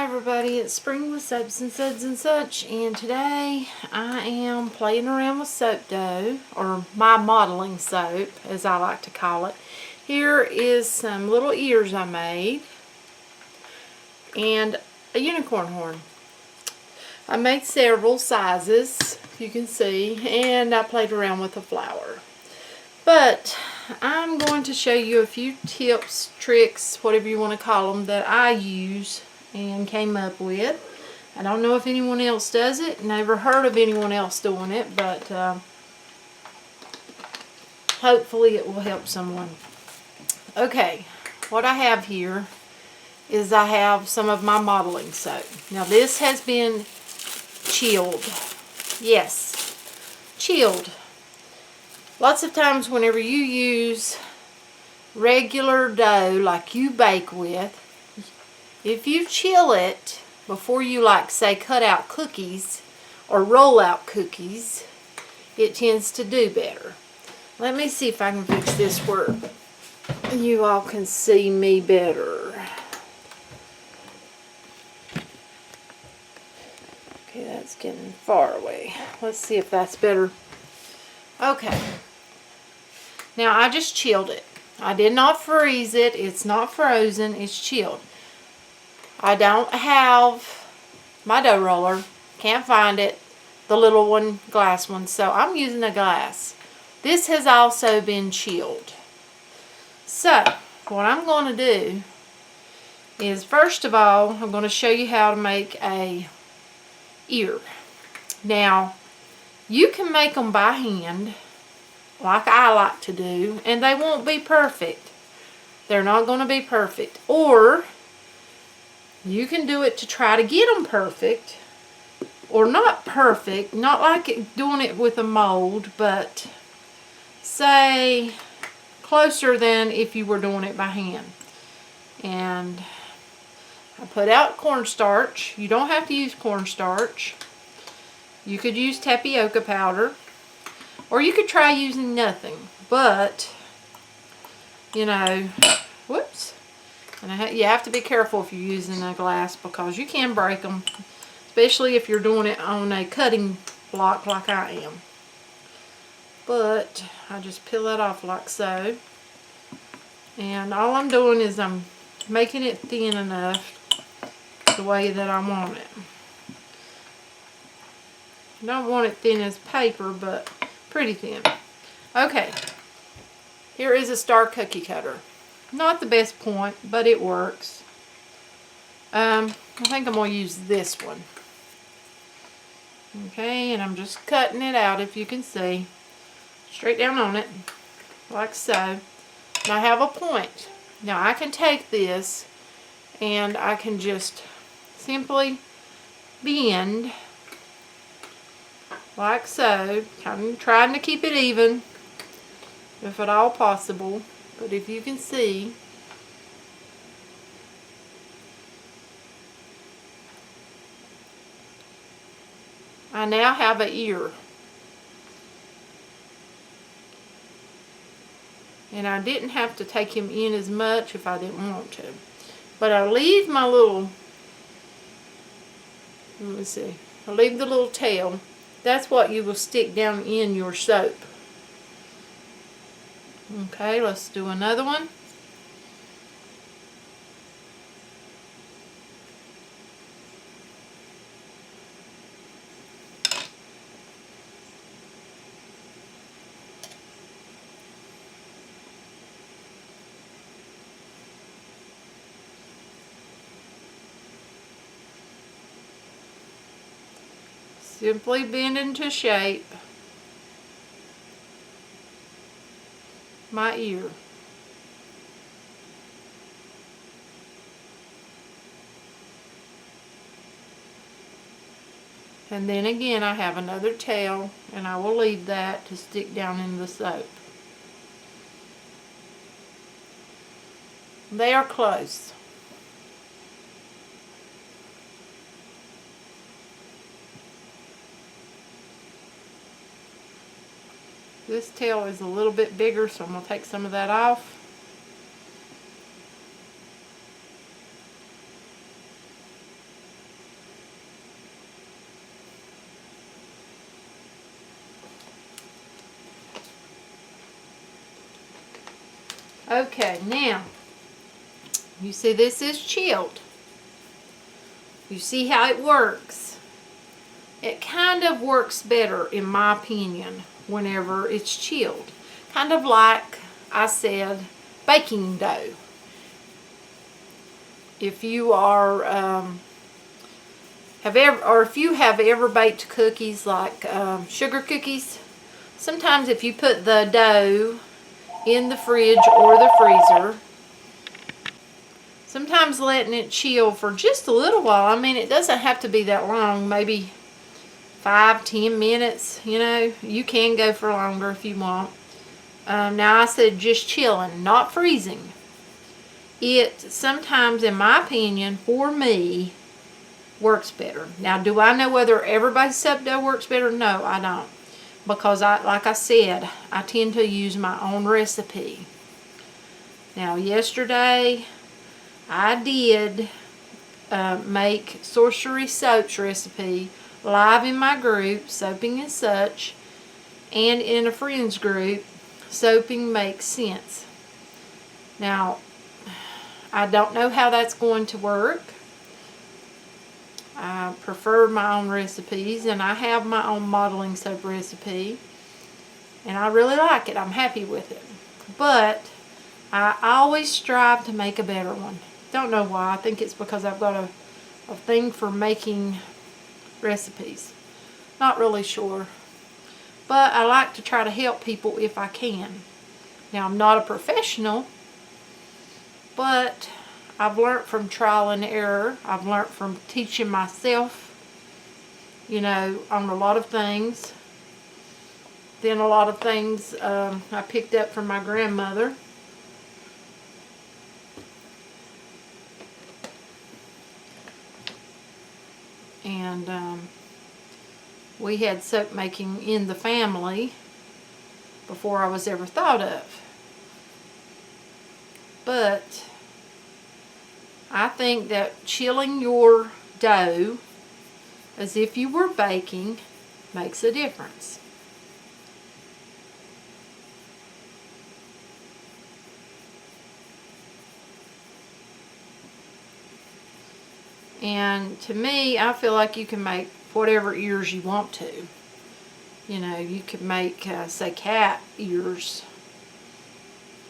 everybody, it's Spring with Soaps and Suds and such, and today I am playing around with soap dough, or my modeling soap as I like to call it. Here is some little ears I made and a unicorn horn. I made several sizes, you can see, and I played around with the flower. But I'm going to show you a few tips, tricks, whatever you want to call them, that I use and came up with. I don't know if anyone else does it. Never heard of anyone else doing it, but hopefully it will help someone. Okay, what I have here is I have some of my modeling soap. Now this has been chilled. Yes, chilled. Lots of times whenever you use regular dough like you bake with, if you chill it before you, like, say, cut out cookies or roll out cookies, it tends to do better. Let me see if I can fix this where you all can see me better. Okay, that's getting far away. Let's see if that's better. Okay. Now, I just chilled it. I did not freeze it. It's not frozen. It's chilled. I don't have my dough roller. Can't find it. The little one, glass one. So I'm using a glass. This has also been chilled. So what I'm going to do is, first of all, I'm going to show you how to make a ear. Now, you can make them by hand, like I like to do, and they won't be perfect. They're not going to be perfect. Or you can do it to try to get them perfect, or not perfect, not like doing it with a mold, but say closer than if you were doing it by hand. And I put out cornstarch. You don't have to use cornstarch. You could use tapioca powder, or you could try using nothing, but you know, whoops. And you have to be careful if you're using a glass, because you can break them, especially if you're doing it on a cutting block like I am. But I just peel that off like so. And all I'm doing is I'm making it thin enough the way that I want it. I don't want it thin as paper, but pretty thin. Okay, here is a star cookie cutter. Not the best point, but it works. I think I'm going to use this one. Okay, and I'm just cutting it out, if you can see. Straight down on it, like so. And I have a point. Now I can take this and I can just simply bend, like so. I'm trying to keep it even, if at all possible. But if you can see, I now have an ear. And I didn't have to take him in as much if I didn't want to. But I leave my little, let me see, I leave the little tail. That's what you will stick down in your soap. Okay, let's do another one. Simply bend into shape my ear. And then again I have another tail, and I will leave that to stick down in the soap. They are close. This tail is a little bit bigger, so I'm going to take some of that off. Okay, now, you see this is chilled. You see how it works. It kind of works better, in my opinion, whenever it's chilled. Kind of like I said, baking dough. If you are if you have ever baked cookies like sugar cookies, sometimes if you put the dough in the fridge or the freezer, sometimes letting it chill for just a little while. I mean, it doesn't have to be that long, maybe 5-10 minutes. You know, you can go for longer if you want. Now I said just chilling, not freezing. It sometimes, in my opinion, for me, works better. Now, do I know whether everybody's soap dough works better? No, I don't. Because, like I said, I tend to use my own recipe. Now, yesterday, I did make Sorcery Soap's recipe live in my group, Soaping and Such, and in a friend's group, Soaping Makes Sense. Now, I don't know how that's going to work. I prefer my own recipes, and I have my own modeling soap recipe, and I really like it. I'm happy with it. But I always strive to make a better one. Don't know why. I think it's because I've got a thing for making recipes. Not really sure. But I like to try to help people if I can. Now, I'm not a professional, but I've learned from trial and error. I've learned from teaching myself, you know, on a lot of things. Then a lot of things I picked up from my grandmother. And we had soap making in the family before I was ever thought of. But I think that chilling your dough as if you were baking makes a difference. And to me, I feel like you can make whatever ears you want to. You know, you could make, say, cat ears.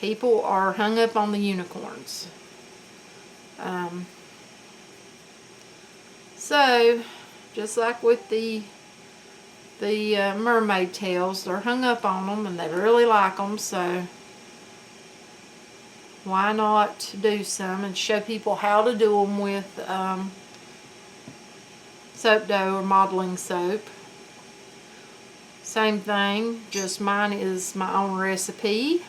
People are hung up on the unicorns. So, just like with the mermaid tails, they're hung up on them and they really like them, so why not do some and show people how to do them with soap dough or modeling soap. Same thing, just mine is my own recipe.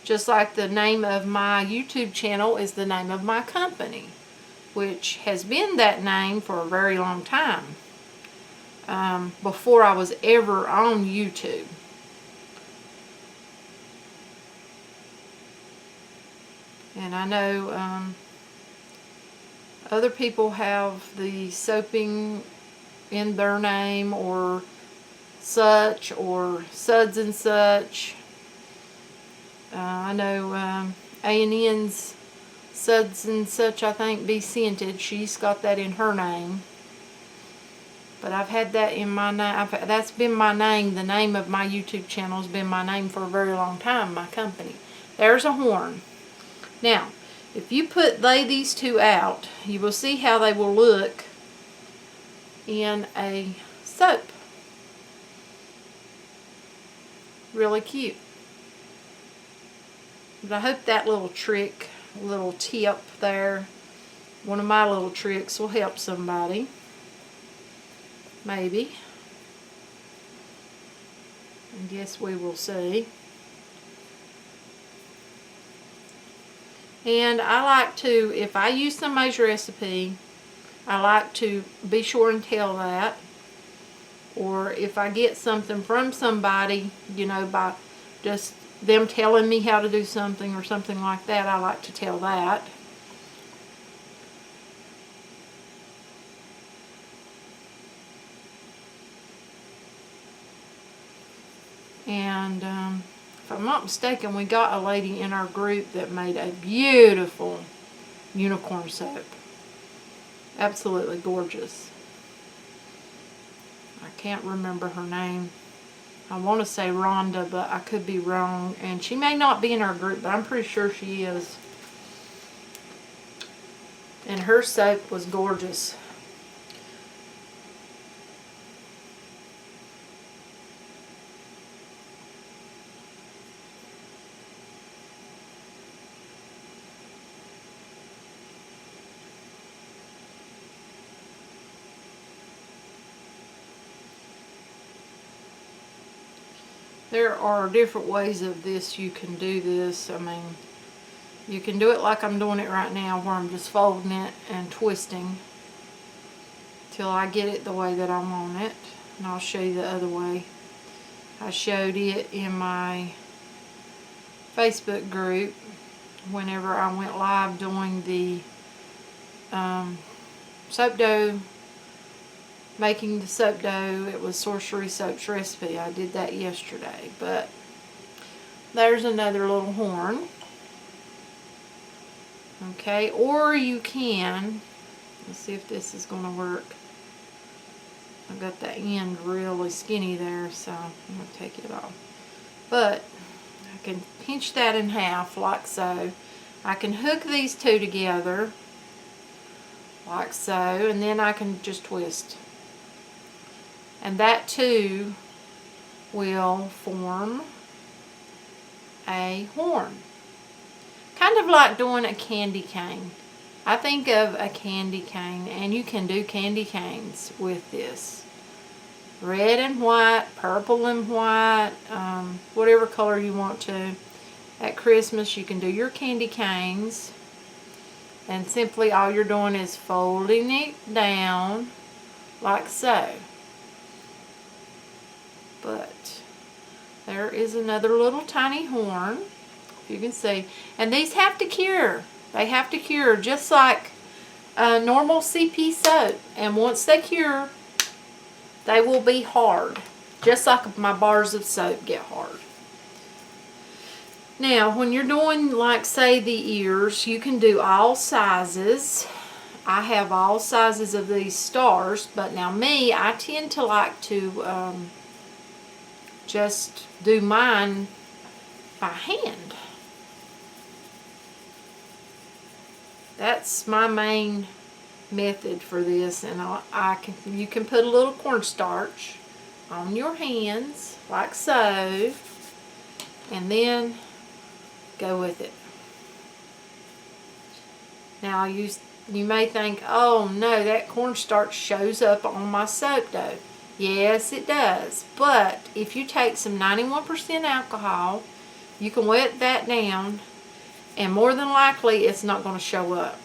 Just like the name of my YouTube channel is the name of my company, which has been that name for a very long time, before I was ever on YouTube. And I know other people have the soaping in their name, or such, or Suds and Such. I know A&N's Suds and Such, I think, Be Scented. She's got that in her name. But I've had that in my name. That's been my name. The name of my YouTube channel has been my name for a very long time, my company. There's a horn. Now, if you lay these two out, you will see how they will look in a soap. Really cute. But I hope that little trick, little tip there, one of my little tricks will help somebody. Maybe. I guess we will see. And I like to, if I use somebody's recipe, I like to be sure and tell that. Or if I get something from somebody, you know, by just them telling me how to do something or something like that, I like to tell that. And if I'm not mistaken, we got a lady in our group that made a beautiful unicorn soap. Absolutely gorgeous. I can't remember her name. I want to say Rhonda, but I could be wrong. And she may not be in our group, but I'm pretty sure she is. And her soap was gorgeous. There are different ways of this. You can do this. I mean, you can do it like I'm doing it right now, where I'm just folding it and twisting till I get it the way that I want it. And I'll show you the other way. I showed it in my Facebook group whenever I went live doing the soap dough, making the soap dough. It was Sorcery Soap's recipe. I did that yesterday. But there's another little horn. Okay, or you can, let's see if this is going to work. I've got the end really skinny there, so I'm going to take it off. But I can pinch that in half like so. I can hook these two together like so, and then I can just twist. And that too will form a horn. Kind of like doing a candy cane. I think of a candy cane, and you can do candy canes with this. Red and white, purple and white, whatever color you want to. At Christmas you can do your candy canes, and simply all you're doing is folding it down like so. But there is another little tiny horn, if you can see. And these have to cure. They have to cure just like normal CP soap. And once they cure, they will be hard. Just like my bars of soap get hard. Now, when you're doing, like, say, the ears, you can do all sizes. I have all sizes of these stars. But now me, I tend to like to just do mine by hand. That's my main method for this, and you can put a little cornstarch on your hands like so, and then go with it. Now you may think, oh no, that cornstarch shows up on my soap dough. Yes, it does. But if you take some 91% alcohol, you can wet that down, and more than likely it's not going to show up.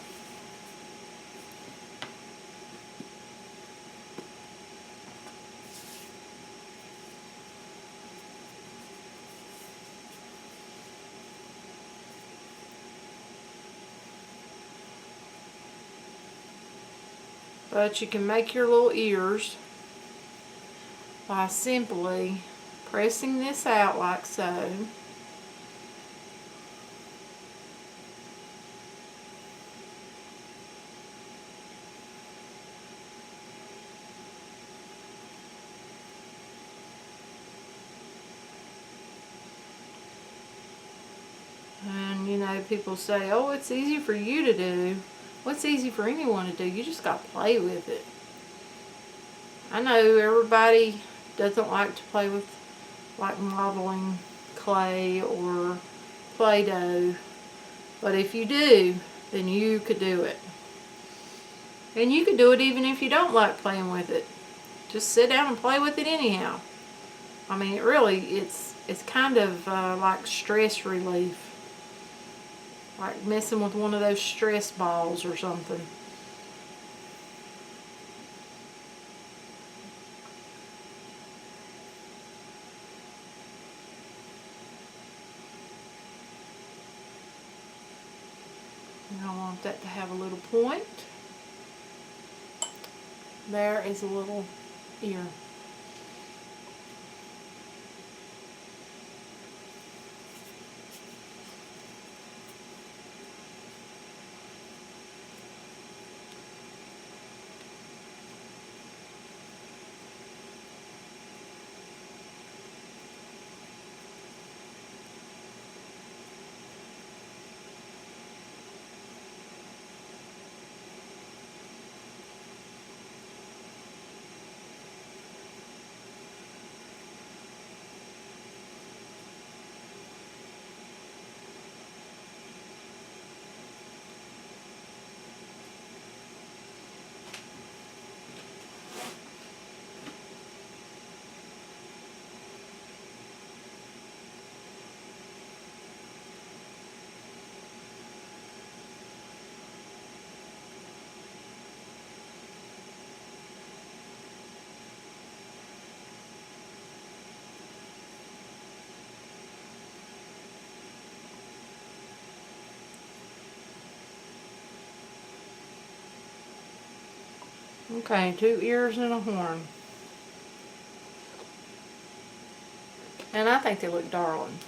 But you can make your little ears by simply pressing this out like so. And you know, people say, oh, it's easy for you to do. What's easy for anyone to do? You just got to play with it. I know everybody doesn't like to play with, like, modeling clay or Play-Doh. But if you do, then you could do it. And you could do it even if you don't like playing with it. Just sit down and play with it anyhow. I mean, it really, it's kind of like stress relief. Like messing with one of those stress balls or something. And I want that to have a little point. There is a little ear. Okay, 2 ears and a horn. And I think they look darling.